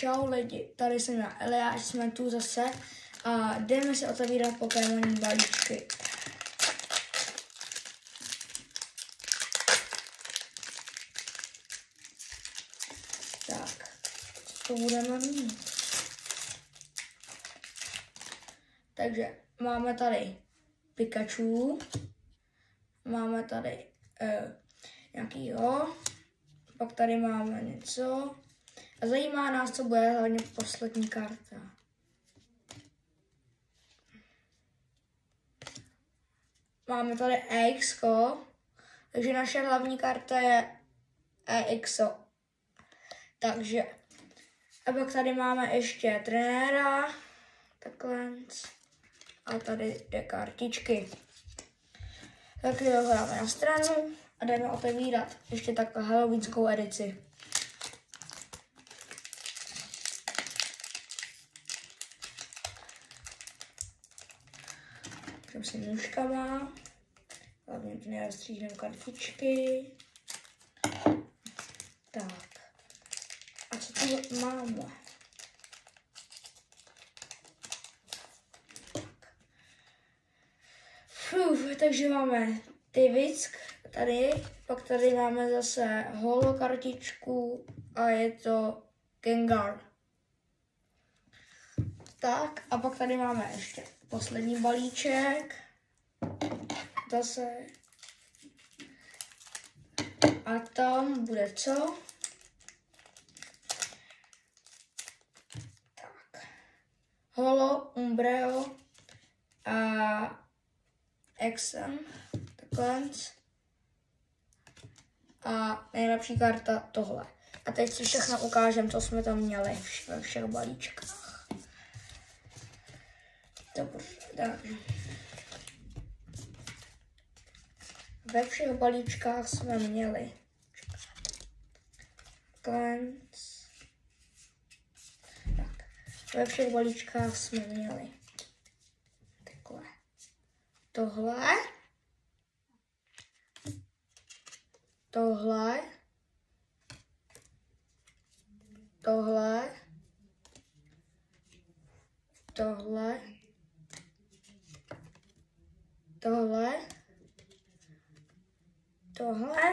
Čau lidi, tady jsem já, Eliáš, jsme tu zase a jdeme si otevírat Pokémonní balíčky. Tak, co budeme mít? Takže máme tady Pikachu, máme tady nějakýho, pak tady máme něco a zajímá nás, co bude hlavně poslední karta. Máme tady EXO, takže naše hlavní karta je EXO. Takže a pak tady máme ještě trenéra, takhle, a tady dvě kartičky. Tak jo, dáme na stranu a jdeme otevírat ještě takhle halloweenskou edici. Jsem si nůžkama, hlavně nerozstříhneme kartičky. Tak, a co tu máme? Takže máme Tyvisk tady, pak tady máme zase holo kartičku a je to Gengar. Tak a pak tady máme ještě poslední balíček. Zase. A tam bude co? Tak. Holo, Umbreo a Exem, takhle. A nejlepší karta tohle. A teď si všechno ukážem, co jsme tam měli ve všech balíčkách. Dobře, takže. Ve všech balíčkách jsme měli Klens. Tak. Ve všech balíčkách jsme měli takhle. Tohle. Tohle. Tohle. Tohle. Tohle. Tohle.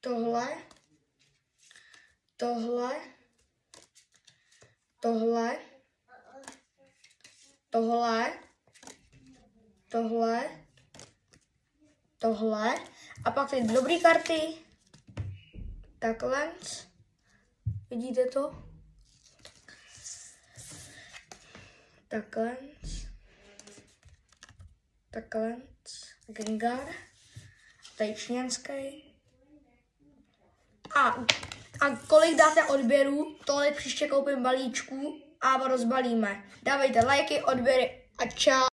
Tohle. Tohle. Tohle. Tohle. Tohle. Tohle. A pak ty dobré karty. Takhle. Vidíte to? Takhle. Takhle. Gengar. Tady čněnský. A kolik dáte odběrů, tolik příště koupím balíčků a rozbalíme. Dávejte lajky, odběry a čau.